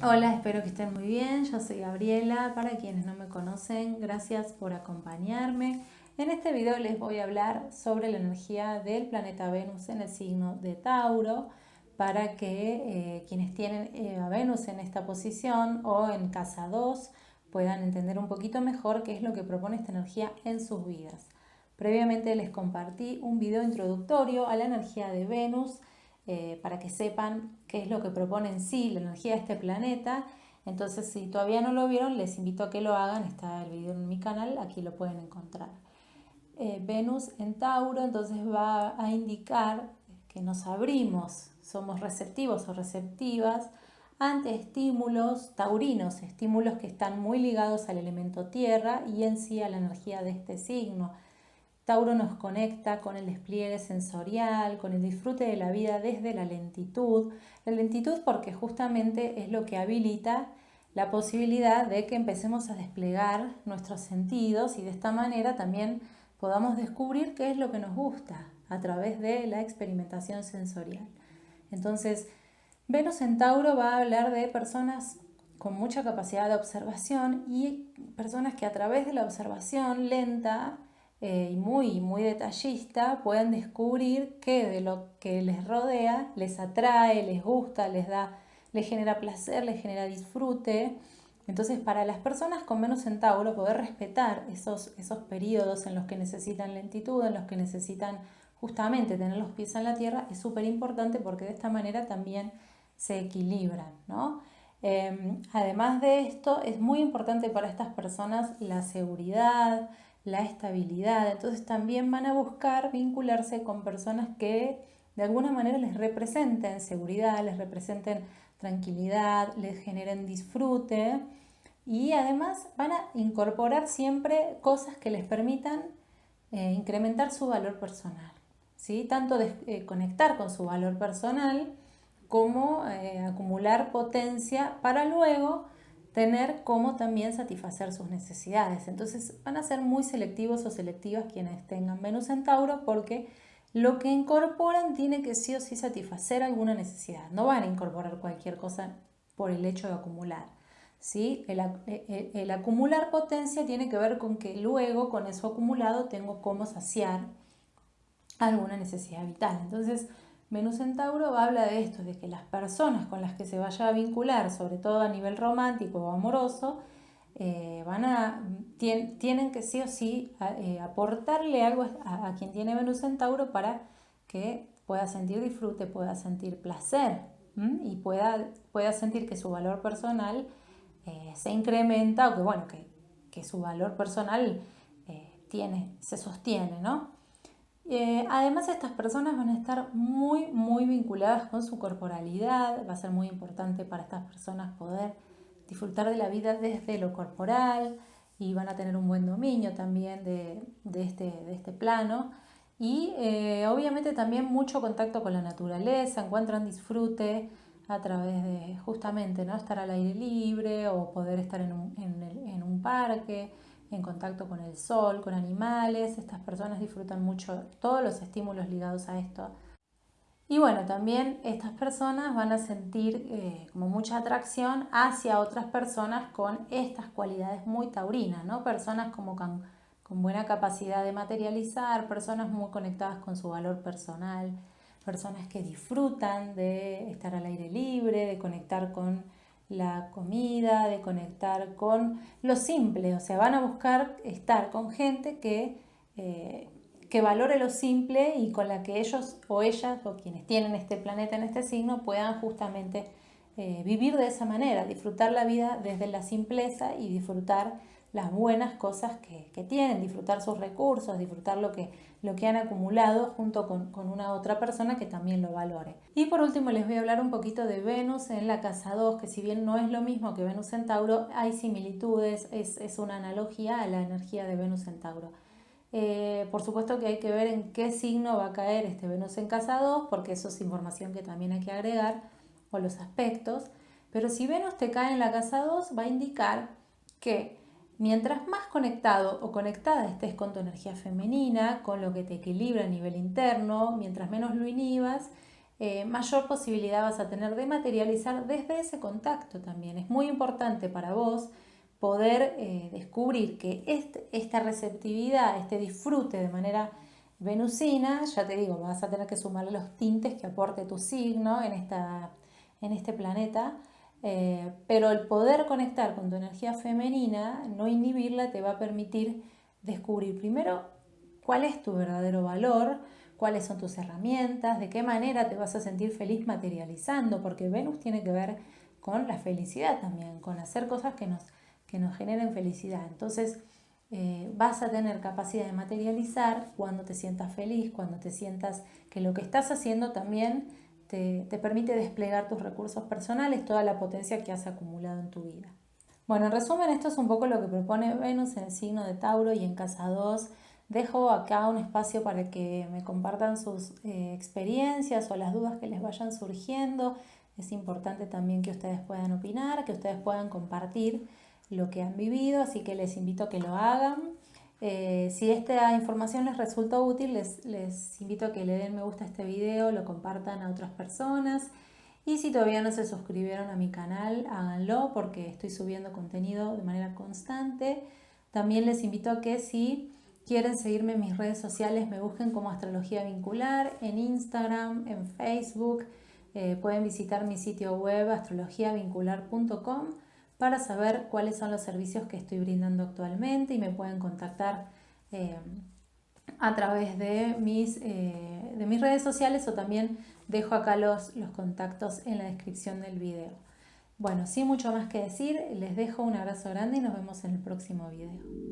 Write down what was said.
Hola, espero que estén muy bien. Yo soy Gabriela. Para quienes no me conocen, gracias por acompañarme. En este video les voy a hablar sobre la energía del planeta Venus en el signo de Tauro para que quienes tienen a Venus en esta posición o en casa 2 puedan entender un poquito mejor qué es lo que propone esta energía en sus vidas. Previamente les compartí un video introductorio a la energía de Venus para que sepan qué es lo que propone en sí la energía de este planeta. Entonces, si todavía no lo vieron, les invito a que lo hagan. Está el video en mi canal, aquí lo pueden encontrar. Venus en Tauro, entonces va a indicar que nos abrimos, somos receptivos o receptivas ante estímulos taurinos, estímulos que están muy ligados al elemento tierra y en sí a la energía de este signo. Tauro nos conecta con el despliegue sensorial, con el disfrute de la vida desde la lentitud. La lentitud porque justamente es lo que habilita la posibilidad de que empecemos a desplegar nuestros sentidos y de esta manera también podamos descubrir qué es lo que nos gusta a través de la experimentación sensorial. Entonces, Venus en Tauro va a hablar de personas con mucha capacidad de observación y personas que a través de la observación lenta y muy detallista pueden descubrir qué de lo que les rodea les atrae, les gusta, les genera placer, les genera disfrute. Entonces, para las personas con Venus en Tauro, poder respetar esos periodos en los que necesitan lentitud, en los que necesitan justamente tener los pies en la tierra, es súper importante porque de esta manera también se equilibran, ¿no? Además de esto, es muy importante para estas personas la seguridad, la estabilidad. Entonces también van a buscar vincularse con personas que de alguna manera les representen seguridad, les representen tranquilidad, les generen disfrute y además van a incorporar siempre cosas que les permitan incrementar su valor personal, ¿sí? Tanto conectar con su valor personal como acumular potencia para luego tener cómo también satisfacer sus necesidades. Entonces van a ser muy selectivos o selectivas quienes tengan Venus en Tauro porque lo que incorporan tiene que sí o sí satisfacer alguna necesidad. No van a incorporar cualquier cosa por el hecho de acumular. ¿Sí? El acumular potencia tiene que ver con que luego con eso acumulado tengo cómo saciar alguna necesidad vital. Entonces, Venus en Tauro habla de esto, de que las personas con las que se vaya a vincular, sobre todo a nivel romántico o amoroso, tienen que sí o sí aportarle algo a quien tiene Venus en Tauro para que pueda sentir disfrute, pueda sentir placer y pueda sentir que su valor personal se incrementa o que, bueno, que su valor personal se sostiene, ¿no? Además, estas personas van a estar muy vinculadas con su corporalidad. Va a ser muy importante para estas personas poder disfrutar de la vida desde lo corporal y van a tener un buen dominio también de este plano. Y obviamente también mucho contacto con la naturaleza, encuentran disfrute a través de justamente, ¿no?, estar al aire libre o poder estar en un parque en contacto con el sol, con animales. Estas personas disfrutan mucho todos los estímulos ligados a esto. Y bueno, también estas personas van a sentir como mucha atracción hacia otras personas con estas cualidades muy taurinas, ¿no? Personas como con buena capacidad de materializar, personas muy conectadas con su valor personal, personas que disfrutan de estar al aire libre, de conectar con la comida, de conectar con lo simple. O sea, van a buscar estar con gente que valore lo simple y con la que ellos o ellas o quienes tienen este planeta en este signo puedan justamente vivir de esa manera, disfrutar la vida desde la simpleza y disfrutar las buenas cosas que tienen, disfrutar sus recursos, disfrutar lo que han acumulado junto con una otra persona que también lo valore. Y por último les voy a hablar un poquito de Venus en la casa 2, que si bien no es lo mismo que Venus en Tauro, hay similitudes, es una analogía a la energía de Venus en Tauro. Por supuesto que hay que ver en qué signo va a caer este Venus en casa 2, porque eso es información que también hay que agregar, o los aspectos. Pero si Venus te cae en la casa 2, va a indicar que mientras más conectado o conectada estés con tu energía femenina, con lo que te equilibra a nivel interno, mientras menos lo inhibas, mayor posibilidad vas a tener de materializar desde ese contacto también. Es muy importante para vos poder descubrir que esta receptividad, este disfrute de manera venusina, ya te digo, vas a tener que sumarle los tintes que aporte tu signo en este planeta, pero el poder conectar con tu energía femenina, no inhibirla, te va a permitir descubrir primero cuál es tu verdadero valor, cuáles son tus herramientas, de qué manera te vas a sentir feliz materializando, porque Venus tiene que ver con la felicidad también, con hacer cosas que nos generen felicidad. Entonces vas a tener capacidad de materializar cuando te sientas feliz, cuando te sientas que lo que estás haciendo también te permite desplegar tus recursos personales, toda la potencia que has acumulado en tu vida. Bueno, en resumen, esto es un poco lo que propone Venus en el signo de Tauro y en casa 2. Dejo acá un espacio para que me compartan sus experiencias o las dudas que les vayan surgiendo. Es importante también que ustedes puedan opinar, que ustedes puedan compartir lo que han vivido, así que les invito a que lo hagan. Si esta información les resultó útil, les invito a que le den me gusta a este video, lo compartan a otras personas. Y si todavía no se suscribieron a mi canal, háganlo porque estoy subiendo contenido de manera constante. También les invito a que si quieren seguirme en mis redes sociales, me busquen como Astrología Vincular en Instagram, en Facebook. Pueden visitar mi sitio web astrologiavincular.com para saber cuáles son los servicios que estoy brindando actualmente y me pueden contactar a través de mis redes sociales o también dejo acá los contactos en la descripción del video. Bueno, sin mucho más que decir, les dejo un abrazo grande y nos vemos en el próximo video.